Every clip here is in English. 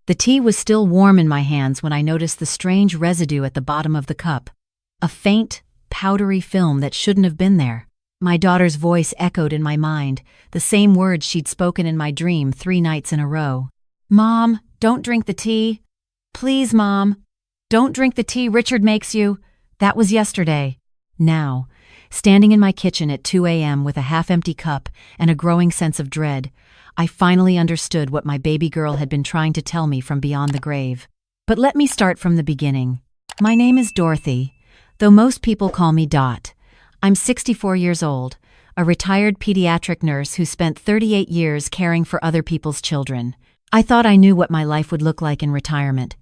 The tea was still warm in my hands when I noticed the strange residue at the bottom of the cup. A faint, powdery film that shouldn't have been there. My daughter's voice echoed in my mind, the same words she'd spoken in my dream 3 nights in a row. "Mom, don't drink the tea. Please, Mom. Don't drink the tea Richard makes you. That was yesterday." Now, standing in my kitchen at 2 a.m. with a half-empty cup and a growing sense of dread, I finally understood what my baby girl had been trying to tell me from beyond the grave. But let me start from the beginning. My name is Dorothy, though most people call me Dot. I'm 64 years old, a retired pediatric nurse who spent 38 years caring for other people's children. I thought I knew what my life would look like in retirement.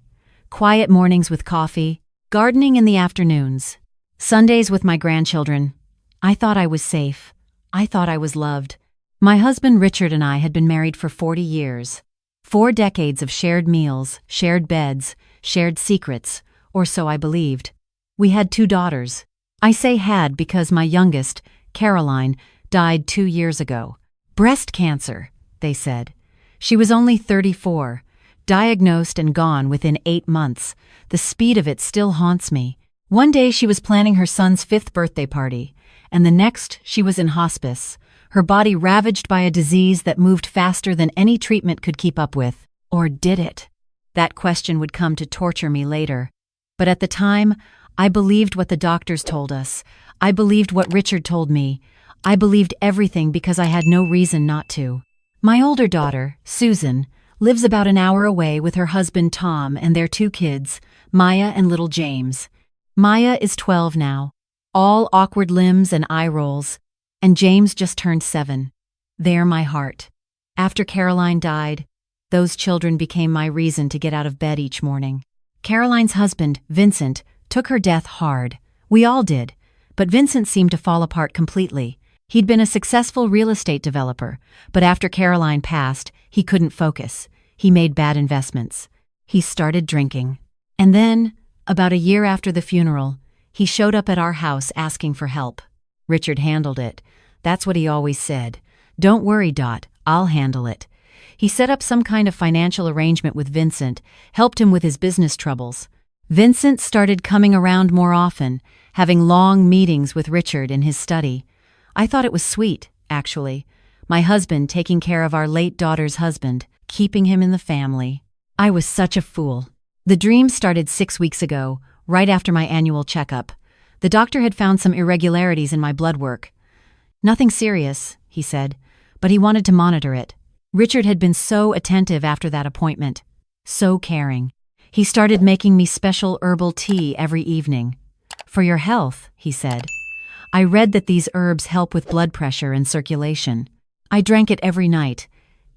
Quiet mornings with coffee, gardening in the afternoons, Sundays with my grandchildren. I thought I was safe. I thought I was loved. My husband Richard and I had been married for 40 years. 4 decades of shared meals, shared beds, shared secrets, or so I believed. We had 2 daughters. I say had because my youngest, Caroline, died 2 years ago. Breast cancer, they said. She was only 34, diagnosed and gone within 8 months. The speed of it still haunts me. One day she was planning her son's 5th birthday party, and the next she was in hospice, her body ravaged by a disease that moved faster than any treatment could keep up with. Or did it? That question would come to torture me later. But at the time, I believed what the doctors told us. I believed what Richard told me. I believed everything because I had no reason not to. My older daughter, Susan, lives about an hour away with her husband Tom and their 2 kids, Maya and little James. Maya is 12 now, all awkward limbs and eye rolls, and James just turned 7. They're my heart. After Caroline died, those children became my reason to get out of bed each morning. Caroline's husband, Vincent, took her death hard. We all did, but Vincent seemed to fall apart completely. He'd been a successful real estate developer, but after Caroline passed, he couldn't focus. He made bad investments. He started drinking. And then, about a year after the funeral, he showed up at our house asking for help. Richard handled it. That's what he always said. "Don't worry, Dot, I'll handle it." He set up some kind of financial arrangement with Vincent, helped him with his business troubles. Vincent started coming around more often, having long meetings with Richard in his study. I thought it was sweet, actually. My husband taking care of our late daughter's husband, keeping him in the family. I was such a fool. The dream started 6 weeks ago, right after my annual checkup. The doctor had found some irregularities in my blood work. "Nothing serious," he said, but he wanted to monitor it. Richard had been so attentive after that appointment, so caring. He started making me special herbal tea every evening. "For your health," he said. I read that these herbs help with blood pressure and circulation. I drank it every night.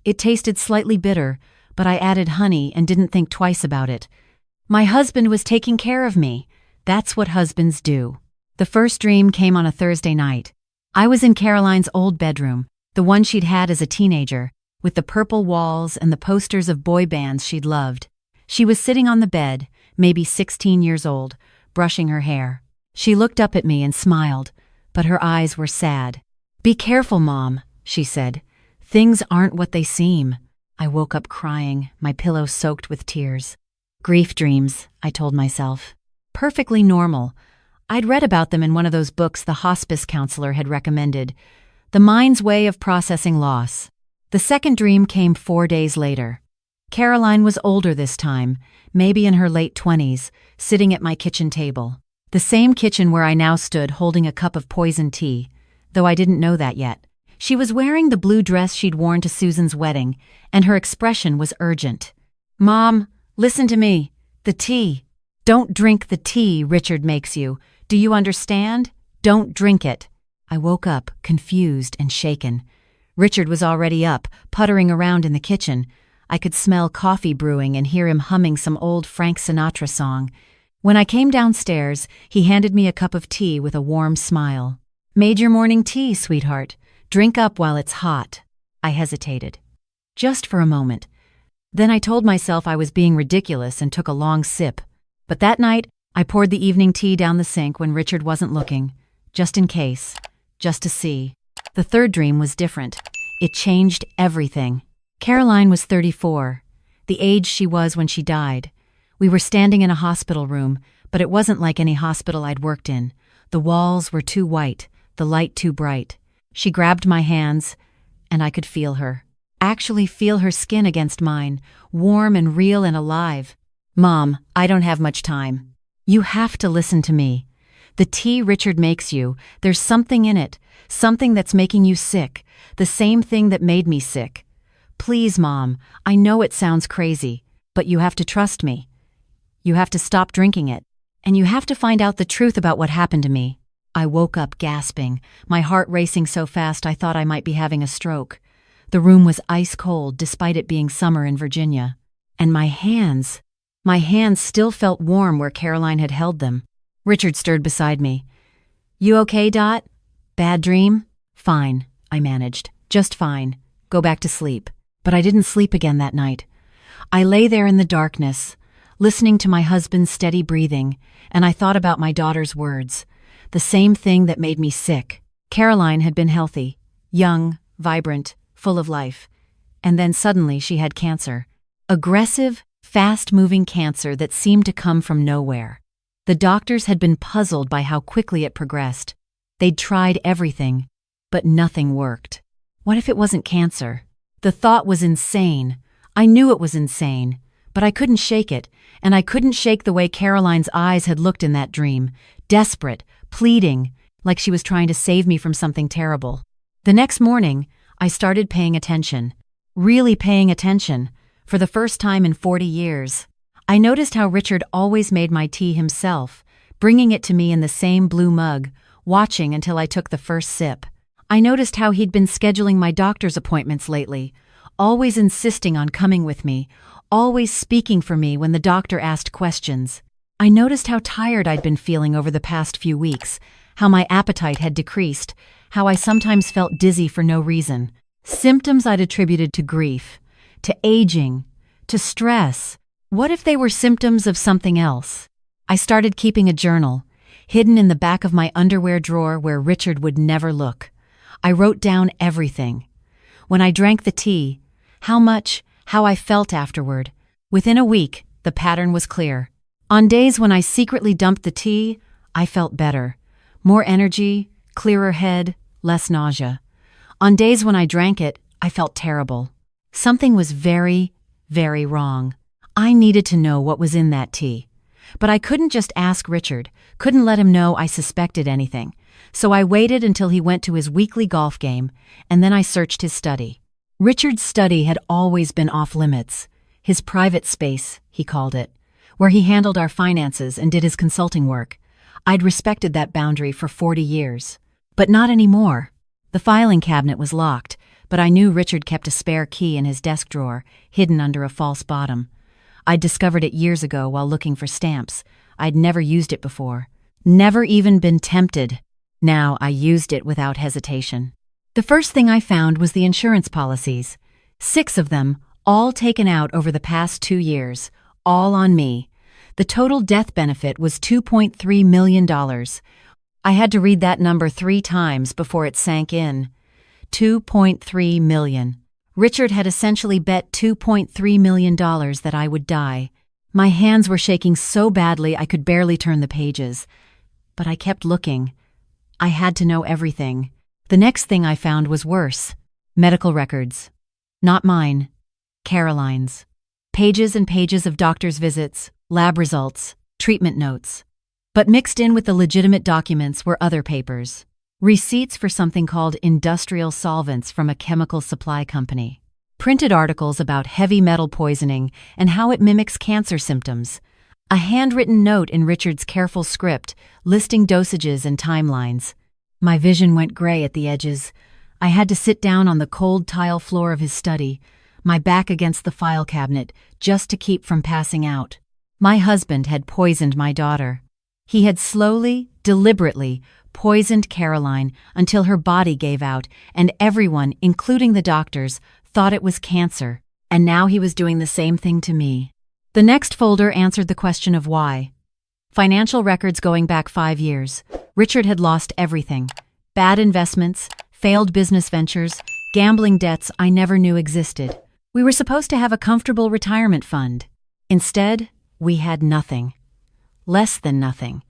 It tasted slightly bitter, but I added honey and didn't think twice about it. My husband was taking care of me. That's what husbands do. The first dream came on a Thursday night. I was in Caroline's old bedroom, the one she'd had as a teenager, with the purple walls and the posters of boy bands she'd loved. She was sitting on the bed, maybe 16 years old, brushing her hair. She looked up at me and smiled, but her eyes were sad. "Be careful, Mom," she said. "Things aren't what they seem." I woke up crying, my pillow soaked with tears. Grief dreams, I told myself. Perfectly normal. I'd read about them in one of those books the hospice counselor had recommended. The mind's way of processing loss. The second dream came 4 days later. Caroline was older this time, maybe in her late 20s, sitting at my kitchen table. The same kitchen where I now stood holding a cup of poison tea, though I didn't know that yet. She was wearing the blue dress she'd worn to Susan's wedding, and her expression was urgent. "Mom, listen to me. The tea. Don't drink the tea Richard makes you. Do you understand? Don't drink it." I woke up, confused and shaken. Richard was already up, puttering around in the kitchen. I could smell coffee brewing and hear him humming some old Frank Sinatra song. When I came downstairs, he handed me a cup of tea with a warm smile. "Made your morning tea, sweetheart. Drink up while it's hot." I hesitated. Just for a moment. Then I told myself I was being ridiculous and took a long sip. But that night, I poured the evening tea down the sink when Richard wasn't looking, just in case, just to see. The third dream was different. It changed everything. Caroline was 34. the age she was when she died. We were standing in a hospital room, but it wasn't like any hospital I'd worked in. The walls were too white, the light too bright. She grabbed my hands, and I could feel her. Actually feel her skin against mine, warm and real and alive. "Mom, I don't have much time. You have to listen to me. The tea Richard makes you, there's something in it, something that's making you sick, the same thing that made me sick. Please, Mom, I know it sounds crazy, but you have to trust me. You have to stop drinking it, and you have to find out the truth about what happened to me." I woke up gasping, my heart racing so fast I thought I might be having a stroke. The room was ice cold despite it being summer in Virginia. And my hands still felt warm where Caroline had held them. Richard stirred beside me. "You okay, Dot? Bad dream?" "Fine," I managed. "Just fine. Go back to sleep." But I didn't sleep again that night. I lay there in the darkness, listening to my husband's steady breathing, and I thought about my daughter's words. The same thing that made me sick. Caroline had been healthy, young, vibrant, full of life. And then suddenly she had cancer. Aggressive, fast-moving cancer that seemed to come from nowhere. The doctors had been puzzled by how quickly it progressed. They'd tried everything, but nothing worked. What if it wasn't cancer? The thought was insane. I knew it was insane, but I couldn't shake it, and I couldn't shake the way Caroline's eyes had looked in that dream, desperate, pleading, like she was trying to save me from something terrible. The next morning, I started paying attention. Really paying attention, for the first time in 40 years. I noticed how Richard always made my tea himself, bringing it to me in the same blue mug, watching until I took the first sip. I noticed how he'd been scheduling my doctor's appointments lately, always insisting on coming with me, always speaking for me when the doctor asked questions. I noticed how tired I'd been feeling over the past few weeks, how my appetite had decreased, how I sometimes felt dizzy for no reason. Symptoms I'd attributed to grief, to aging, to stress. What if they were symptoms of something else? I started keeping a journal, hidden in the back of my underwear drawer where Richard would never look. I wrote down everything. When I drank the tea, how much, how I felt afterward. Within a week, the pattern was clear. On days when I secretly dumped the tea, I felt better. More energy, clearer head, less nausea. On days when I drank it, I felt terrible. Something was very, very wrong. I needed to know what was in that tea. But I couldn't just ask Richard, couldn't let him know I suspected anything. So I waited until he went to his weekly golf game, and then I searched his study. Richard's study had always been off limits. His private space, he called it, where he handled our finances and did his consulting work. I'd respected that boundary for 40 years. But not anymore. The filing cabinet was locked, but I knew Richard kept a spare key in his desk drawer, hidden under a false bottom. I'd discovered it years ago while looking for stamps. I'd never used it before. Never even been tempted. Now I used it without hesitation. The first thing I found was the insurance policies. 6 of them, all taken out over the past 2 years, all on me. The total death benefit was $2.3 million. I had to read that number 3 times before it sank in. $2.3 million. Richard had essentially bet $2.3 million that I would die. My hands were shaking so badly I could barely turn the pages. But I kept looking. I had to know everything. The next thing I found was worse. Medical records. Not mine. Caroline's. Pages and pages of doctor's visits, lab results, treatment notes. But mixed in with the legitimate documents were other papers. Receipts for something called industrial solvents from a chemical supply company. Printed articles about heavy metal poisoning and how it mimics cancer symptoms. A handwritten note in Richard's careful script listing dosages and timelines. My vision went gray at the edges. I had to sit down on the cold tile floor of his study, my back against the file cabinet, just to keep from passing out. My husband had poisoned my daughter. He had slowly, deliberately, poisoned Caroline until her body gave out, and everyone, including the doctors, thought it was cancer, and now he was doing the same thing to me. The next folder answered the question of why. Financial records going back 5 years. Richard had lost everything. Bad investments, failed business ventures, gambling debts I never knew existed. We were supposed to have a comfortable retirement fund. Instead, we had nothing. Less than nothing.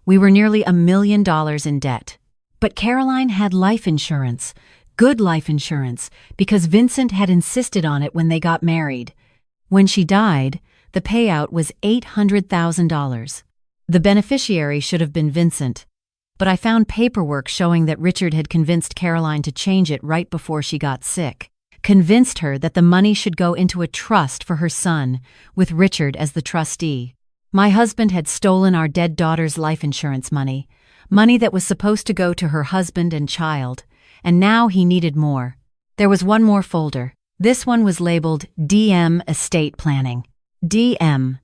We were nearly $1 million in debt. But Caroline had life insurance, good life insurance, because Vincent had insisted on it when they got married. When she died, the payout was $800,000. The beneficiary should have been Vincent, but I found paperwork showing that Richard had convinced Caroline to change it right before she got sick. Convinced her that the money should go into a trust for her son, with Richard as the trustee. My husband had stolen our dead daughter's life insurance money that was supposed to go to her husband and child, and now he needed more. There was one more folder. This one was labeled DM Estate Planning. DM.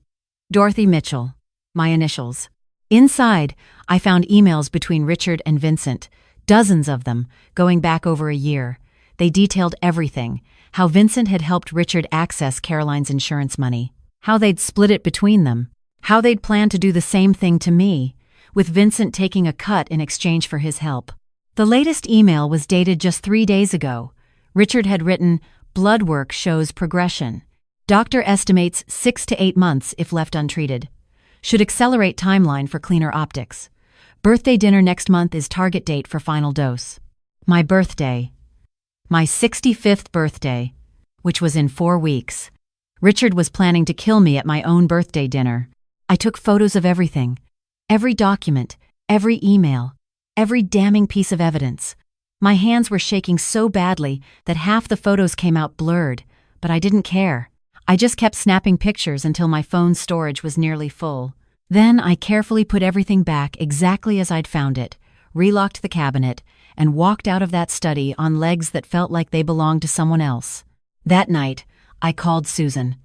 Dorothy Mitchell. My initials. Inside, I found emails between Richard and Vincent, dozens of them, going back over a year. They detailed everything, how Vincent had helped Richard access Caroline's insurance money, how they'd split it between them, how they'd planned to do the same thing to me, with Vincent taking a cut in exchange for his help. The latest email was dated just 3 days ago. Richard had written, "Blood work shows progression. Doctor estimates 6 to 8 months if left untreated. Should accelerate timeline for cleaner optics. Birthday dinner next month is target date for final dose." My birthday. My 65th birthday, which was in 4 weeks. Richard was planning to kill me at my own birthday dinner. I took photos of everything. Every document, every email, every damning piece of evidence. My hands were shaking so badly that half the photos came out blurred, but I didn't care. I just kept snapping pictures until my phone's storage was nearly full. Then I carefully put everything back exactly as I'd found it, relocked the cabinet, and walked out of that study on legs that felt like they belonged to someone else. That night, I called Susan.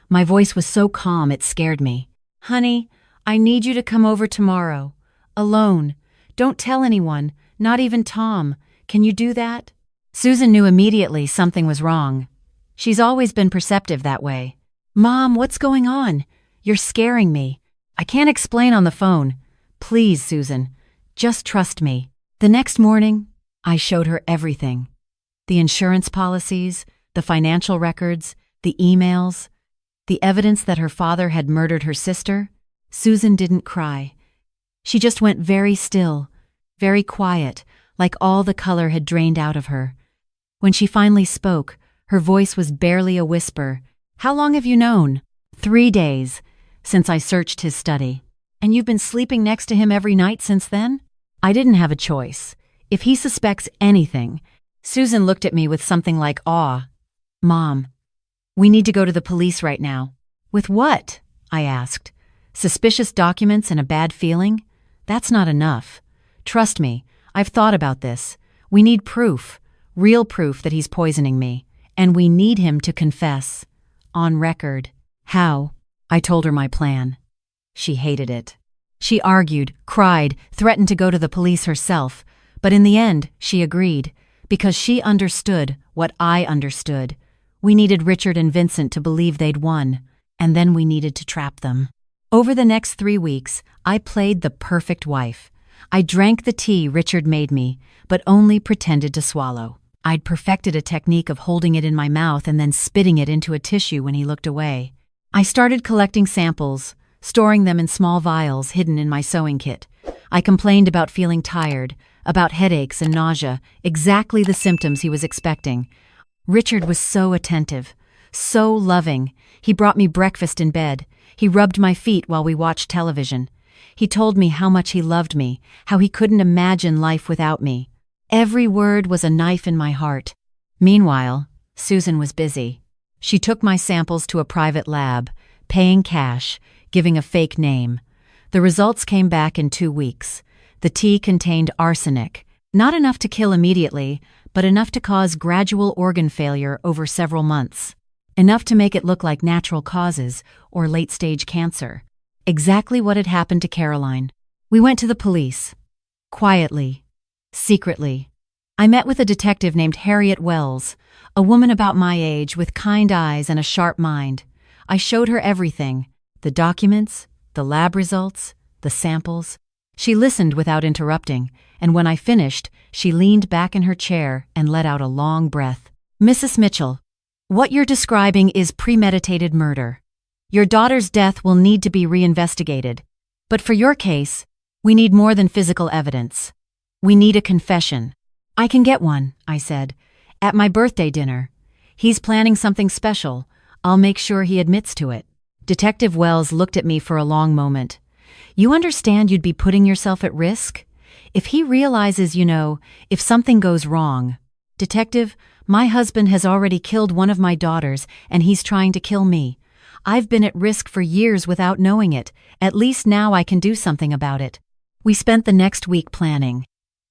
My voice was so calm it scared me. "Honey, I need you to come over tomorrow. Alone. Don't tell anyone, not even Tom. Can you do that?" Susan knew immediately something was wrong. She's always been perceptive that way. "Mom, what's going on? You're scaring me. I can't explain on the phone. Please, Susan, just trust me." The next morning, I showed her everything. The insurance policies, the financial records, the emails, the evidence that her father had murdered her sister. Susan didn't cry. She just went very still, very quiet, like all the color had drained out of her. When she finally spoke, her voice was barely a whisper. "How long have you known?" 3 days, since I searched his study. "And you've been sleeping next to him every night since then?" I didn't have a choice. If he suspects anything. Susan looked at me with something like awe. "Mom, we need to go to the police right now." "With what?" I asked. "Suspicious documents and a bad feeling? That's not enough. Trust me, I've thought about this. We need proof, real proof that he's poisoning me. And we need him to confess. On record." "How?" I told her my plan. She hated it. She argued, cried, threatened to go to the police herself, but in the end, she agreed, because she understood what I understood. We needed Richard and Vincent to believe they'd won, and then we needed to trap them. Over the next 3 weeks, I played the perfect wife. I drank the tea Richard made me, but only pretended to swallow. I'd perfected a technique of holding it in my mouth and then spitting it into a tissue when he looked away. I started collecting samples, storing them in small vials hidden in my sewing kit. I complained about feeling tired, about headaches and nausea, exactly the symptoms he was expecting. Richard was so attentive, so loving. He brought me breakfast in bed. He rubbed my feet while we watched television. He told me how much he loved me, how he couldn't imagine life without me. Every word was a knife in my heart. Meanwhile, Susan was busy. She took my samples to a private lab, paying cash, giving a fake name. The results came back in 2 weeks. The tea contained arsenic, not enough to kill immediately, but enough to cause gradual organ failure over several months. Enough to make it look like natural causes or late-stage cancer. Exactly what had happened to Caroline. We went to the police. Quietly. Secretly. I met with a detective named Harriet Wells, a woman about my age with kind eyes and a sharp mind. I showed her everything, the documents, the lab results, the samples. She listened without interrupting, and when I finished, she leaned back in her chair and let out a long breath. "Mrs. Mitchell, What you're describing is premeditated murder. Your daughter's death will need to be reinvestigated. But for your case, we need more than physical evidence. We need a confession. I can get one, I said. At my birthday dinner. He's planning something special. I'll make sure he admits to it. Detective Wells looked at me for a long moment. You understand you'd be putting yourself at risk? If he realizes, if something goes wrong. Detective, my husband has already killed one of my daughters, and he's trying to kill me. I've been at risk for years without knowing it. At least now I can do something about it. We spent the next week planning.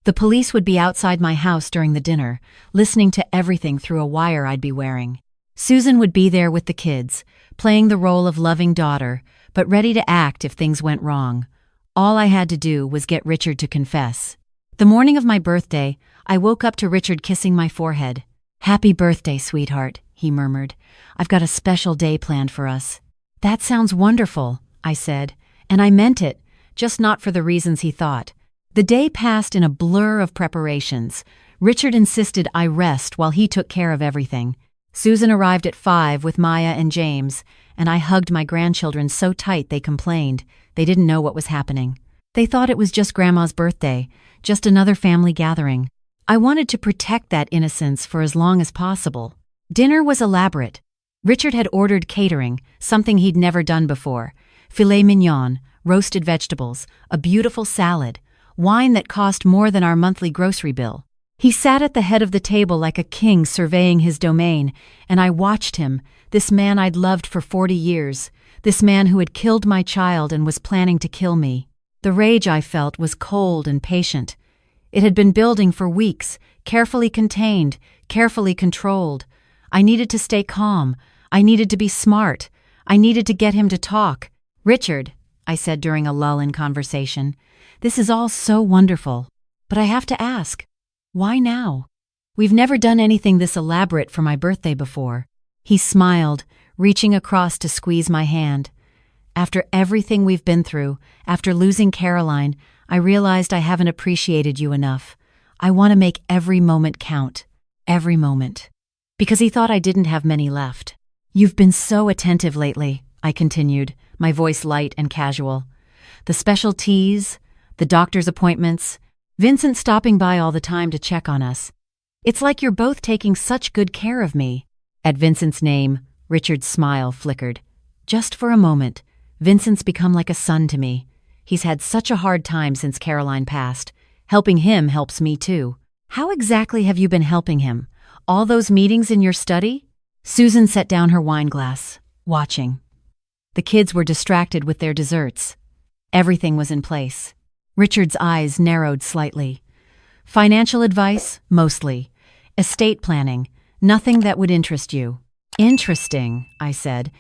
The police would be outside my house during the dinner, listening to everything through a wire I'd be wearing. Susan would be there with the kids, playing the role of loving daughter, but ready to act if things went wrong. All I had to do was get Richard to confess. The morning of my birthday, I woke up to Richard kissing my forehead. "Happy birthday, sweetheart," he murmured. "I've got a special day planned for us." "That sounds wonderful," I said, and I meant it, just not for the reasons he thought. The day passed in a blur of preparations. Richard insisted I rest while he took care of everything. Susan arrived at 5 with Maya and James, and I hugged my grandchildren so tight they complained. They didn't know what was happening. They thought it was just Grandma's birthday, just another family gathering. I wanted to protect that innocence for as long as possible. Dinner was elaborate. Richard had ordered catering, something he'd never done before. Filet mignon, roasted vegetables, a beautiful salad, wine that cost more than our monthly grocery bill. He sat at the head of the table like a king surveying his domain, and I watched him, this man I'd loved for 40 years, this man who had killed my child and was planning to kill me. The rage I felt was cold and patient. It had been building for weeks, carefully contained, carefully controlled. I needed to stay calm. I needed to be smart. I needed to get him to talk. "Richard," I said during a lull in conversation, "this is all so wonderful. But I have to ask, why now? We've never done anything this elaborate for my birthday before." He smiled, reaching across to squeeze my hand. "After everything we've been through, after losing Caroline, I realized I haven't appreciated you enough. I want to make every moment count. Every moment." Because he thought I didn't have many left. "You've been so attentive lately," I continued, my voice light and casual. "The special teas, the doctor's appointments, Vincent stopping by all the time to check on us. It's like you're both taking such good care of me." At Vincent's name, Richard's smile flickered. "Just for a moment. Vincent's become like a son to me. He's had such a hard time since Caroline passed. Helping him helps me too." "How exactly have you been helping him? All those meetings in your study?" Susan set down her wine glass, watching. The kids were distracted with their desserts. Everything was in place. Richard's eyes narrowed slightly. "Financial advice? Mostly. Estate planning. Nothing that would interest you." "Interesting," I said,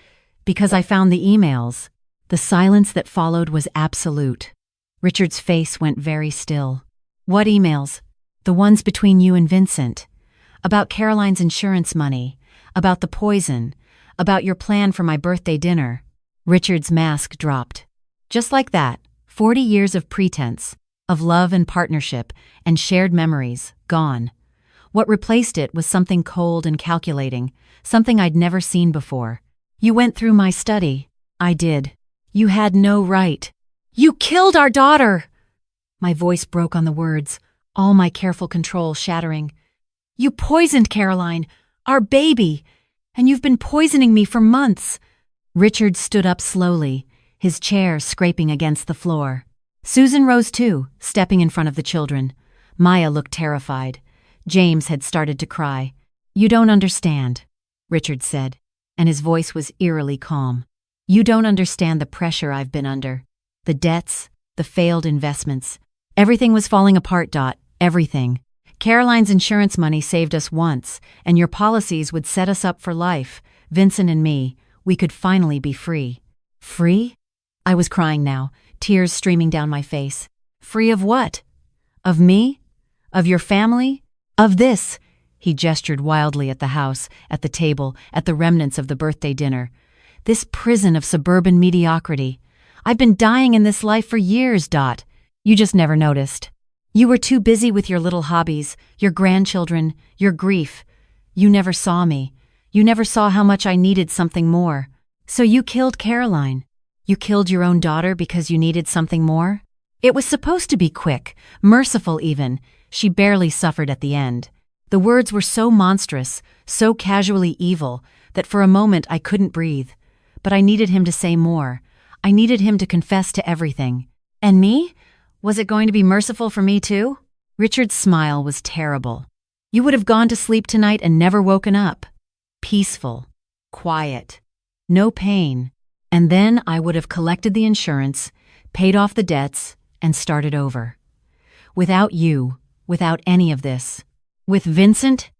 because I found the emails. The silence that followed was absolute. Richard's face went very still. "What emails?" "The ones between you and Vincent. About Caroline's insurance money. About the poison. About your plan for my birthday dinner." Richard's mask dropped. Just like that, 40 years of pretense, of love and partnership, and shared memories, gone. What replaced it was something cold and calculating, something I'd never seen before. "You went through my study." "I did." "You had no right." "You killed our daughter!" My voice broke on the words, all my careful control shattering. "You poisoned Caroline, our baby, and you've been poisoning me for months." Richard stood up slowly, his chair scraping against the floor. Susan rose too, stepping in front of the children. Maya looked terrified. James had started to cry. "You don't understand," Richard said, and his voice was eerily calm. "You don't understand the pressure I've been under. The debts, the failed investments. Everything was falling apart, Dot. Everything. Caroline's insurance money saved us once, and your policies would set us up for life. Vincent and me, we could finally be free." "Free?" I was crying now, tears streaming down my face. "Free of what? Of me? Of your family? Of this?" He gestured wildly at the house, at the table, at the remnants of the birthday dinner. "This prison of suburban mediocrity. I've been dying in this life for years, Dot. You just never noticed. You were too busy with your little hobbies, your grandchildren, your grief. You never saw me. You never saw how much I needed something more. So you killed Caroline. You killed your own daughter because you needed something more? It was supposed to be quick, merciful even. She barely suffered at the end. The words were so monstrous, so casually evil, that for a moment I couldn't breathe. But I needed him to say more. I needed him to confess to everything. And me? Was it going to be merciful for me too? Richard's smile was terrible. You would have gone to sleep tonight and never woken up. Peaceful. Quiet. No pain. And then I would have collected the insurance, paid off the debts, and started over. Without you, without any of this. With Vincent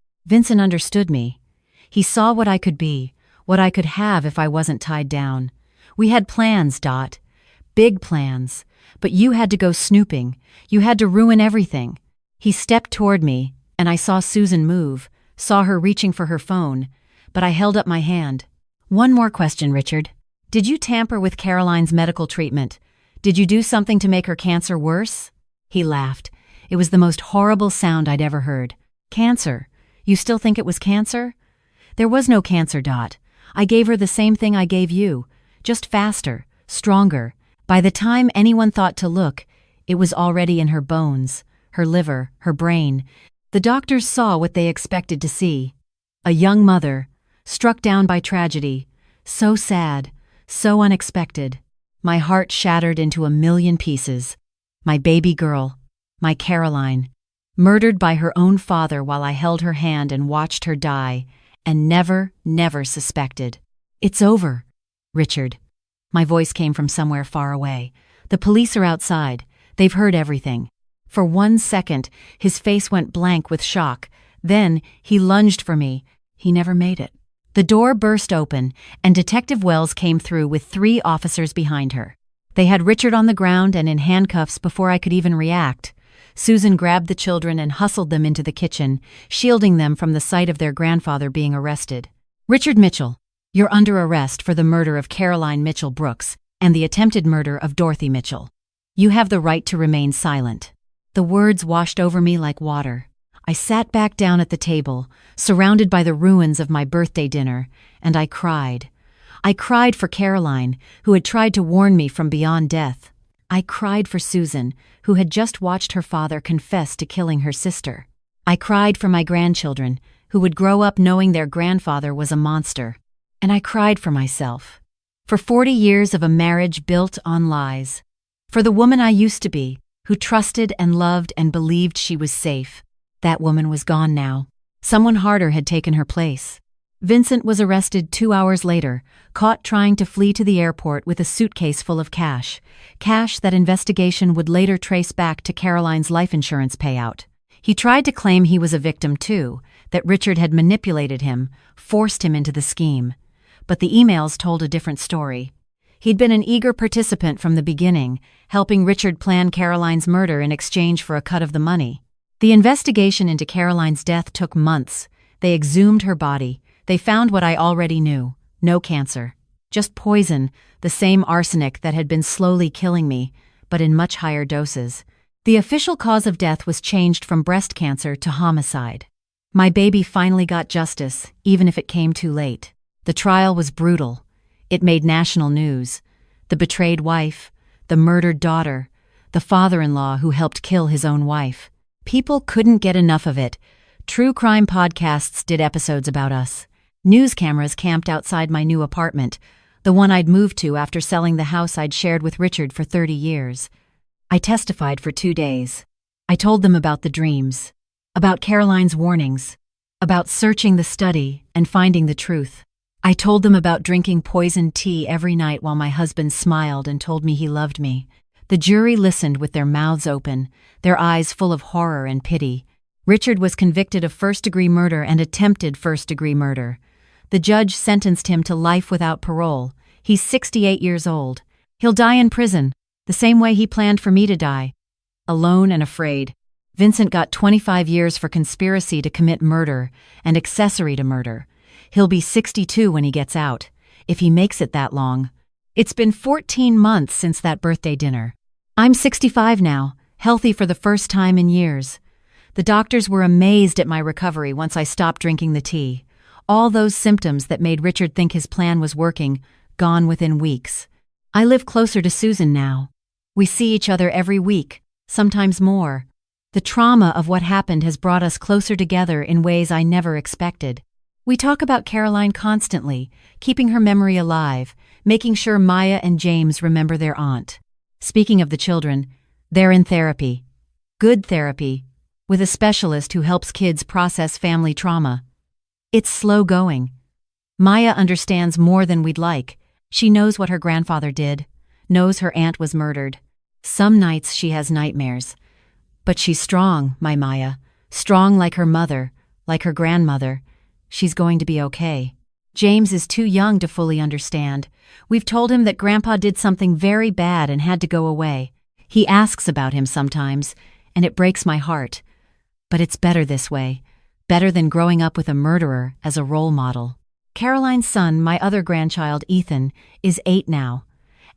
understood me. He saw what I could be, what I could have if I wasn't tied down. We had plans, Dot. Big plans. But you had to go snooping. You had to ruin everything. He stepped toward me, and I saw Susan move, saw her reaching for her phone, but I held up my hand. One more question, Richard. Did you tamper with Caroline's medical treatment? Did you do something to make her cancer worse? He laughed. It was the most horrible sound I'd ever heard. Cancer? You still think it was cancer? There was no cancer, Dot. I gave her the same thing I gave you, just faster, stronger. By the time anyone thought to look, it was already in her bones, her liver, her brain. The doctors saw what they expected to see. A young mother, struck down by tragedy, so sad, so unexpected. My heart shattered into a million pieces. My baby girl, my Caroline, murdered by her own father while I held her hand and watched her die, and never suspected. It's over, Richard. My voice came from somewhere far away. The police are outside. They've heard everything. For 1 second, his face went blank with shock. Then, he lunged for me. He never made it. The door burst open, and Detective Wells came through with 3 officers behind her. They had Richard on the ground and in handcuffs before I could even react. Susan grabbed the children and hustled them into the kitchen, shielding them from the sight of their grandfather being arrested. Richard Mitchell, you're under arrest for the murder of Caroline Mitchell Brooks and the attempted murder of Dorothy Mitchell. You have the right to remain silent. The words washed over me like water. I sat back down at the table, surrounded by the ruins of my birthday dinner, and I cried. I cried for Caroline, who had tried to warn me from beyond death. I cried for Susan, who had just watched her father confess to killing her sister. I cried for my grandchildren, who would grow up knowing their grandfather was a monster. And I cried for myself. For 40 years of a marriage built on lies. For the woman I used to be, who trusted and loved and believed she was safe. That woman was gone now. Someone harder had taken her place. Vincent was arrested 2 hours later, caught trying to flee to the airport with a suitcase full of cash. Cash that investigation would later trace back to Caroline's life insurance payout. He tried to claim he was a victim too, that Richard had manipulated him, forced him into the scheme. But the emails told a different story. He'd been an eager participant from the beginning, helping Richard plan Caroline's murder in exchange for a cut of the money. The investigation into Caroline's death took months. They exhumed her body. They found what I already knew. No cancer. Just poison, the same arsenic that had been slowly killing me, but in much higher doses. The official cause of death was changed from breast cancer to homicide. My baby finally got justice, even if it came too late. The trial was brutal. It made national news. The betrayed wife, the murdered daughter, the father-in-law who helped kill his own wife. People couldn't get enough of it. True crime podcasts did episodes about us. News cameras camped outside my new apartment, the one I'd moved to after selling the house I'd shared with Richard for 30 years. I testified for 2 days. I told them about the dreams, about Caroline's warnings, about searching the study and finding the truth. I told them about drinking poisoned tea every night while my husband smiled and told me he loved me. The jury listened with their mouths open, their eyes full of horror and pity. Richard was convicted of first-degree murder and attempted first-degree murder. The judge sentenced him to life without parole. He's 68 years old. He'll die in prison, the same way he planned for me to die. Alone and afraid. Vincent got 25 years for conspiracy to commit murder and accessory to murder. He'll be 62 when he gets out, if he makes it that long. It's been 14 months since that birthday dinner. I'm 65 now, healthy for the first time in years. The doctors were amazed at my recovery once I stopped drinking the tea. All those symptoms that made Richard think his plan was working, gone within weeks. I live closer to Susan now. We see each other every week, sometimes more. The trauma of what happened has brought us closer together in ways I never expected. We talk about Caroline constantly, keeping her memory alive, making sure Maya and James remember their aunt. Speaking of the children, they're in therapy. Good therapy, with a specialist who helps kids process family trauma. It's slow going. Maya understands more than we'd like. She knows what her grandfather did, knows her aunt was murdered. Some nights she has nightmares. But she's strong, my Maya. Strong like her mother, like her grandmother. She's going to be okay. James is too young to fully understand. We've told him that Grandpa did something very bad and had to go away. He asks about him sometimes, and it breaks my heart. But it's better this way. Better than growing up with a murderer as a role model. Caroline's son, my other grandchild, Ethan, is 8 now.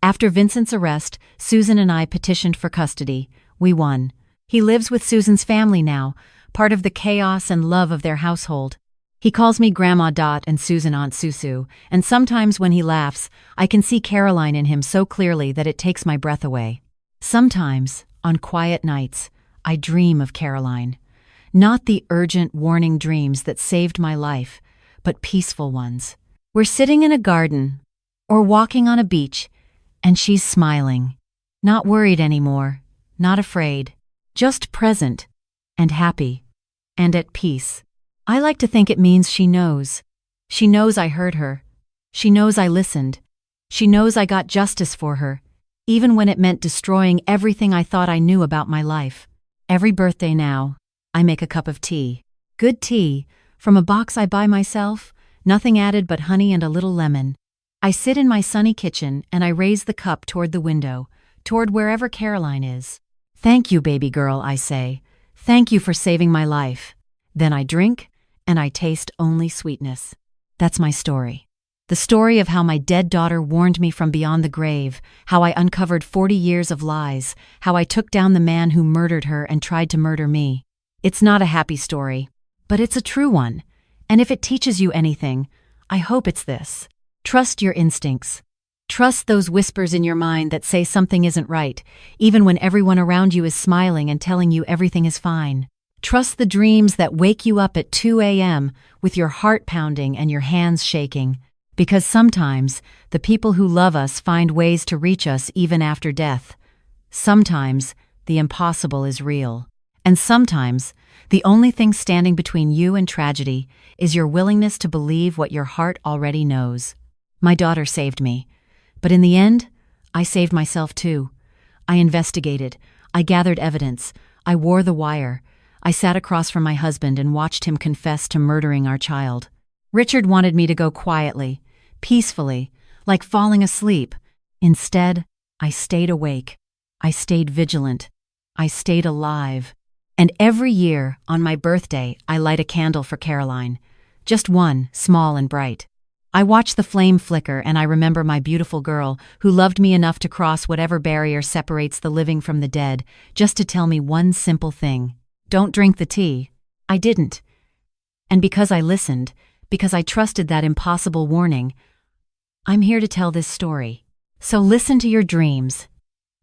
After Vincent's arrest, Susan and I petitioned for custody. We won. He lives with Susan's family now, part of the chaos and love of their household. He calls me Grandma Dot and Susan Aunt Susu, and sometimes when he laughs, I can see Caroline in him so clearly that it takes my breath away. Sometimes, on quiet nights, I dream of Caroline. Not the urgent warning dreams that saved my life, but peaceful ones. We're sitting in a garden, or walking on a beach, and she's smiling. Not worried anymore, not afraid, just present, and happy, and at peace. I like to think it means she knows. She knows I heard her. She knows I listened. She knows I got justice for her, even when it meant destroying everything I thought I knew about my life. Every birthday now, I make a cup of tea. Good tea, from a box I buy myself, nothing added but honey and a little lemon. I sit in my sunny kitchen and I raise the cup toward the window, toward wherever Caroline is. Thank you, baby girl, I say. Thank you for saving my life. Then I drink, and I taste only sweetness. That's my story. The story of how my dead daughter warned me from beyond the grave, how I uncovered 40 years of lies, how I took down the man who murdered her and tried to murder me. It's not a happy story, but it's a true one. And if it teaches you anything, I hope it's this. Trust your instincts. Trust those whispers in your mind that say something isn't right, even when everyone around you is smiling and telling you everything is fine. Trust the dreams that wake you up at 2 a.m. with your heart pounding and your hands shaking. Because sometimes, the people who love us find ways to reach us even after death. Sometimes, the impossible is real. And sometimes, the only thing standing between you and tragedy is your willingness to believe what your heart already knows. My daughter saved me. But in the end, I saved myself too. I investigated. I gathered evidence. I wore the wire. I sat across from my husband and watched him confess to murdering our child. Richard wanted me to go quietly, peacefully, like falling asleep. Instead, I stayed awake. I stayed vigilant. I stayed alive. And every year, on my birthday, I light a candle for Caroline. Just one, small and bright. I watch the flame flicker and I remember my beautiful girl who loved me enough to cross whatever barrier separates the living from the dead, just to tell me one simple thing. Don't drink the tea. I didn't. And because I listened, because I trusted that impossible warning, I'm here to tell this story. So listen to your dreams.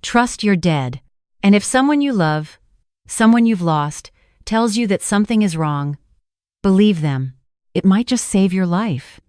Trust your dead. And if someone you love, someone you've lost, tells you that something is wrong, believe them. It might just save your life.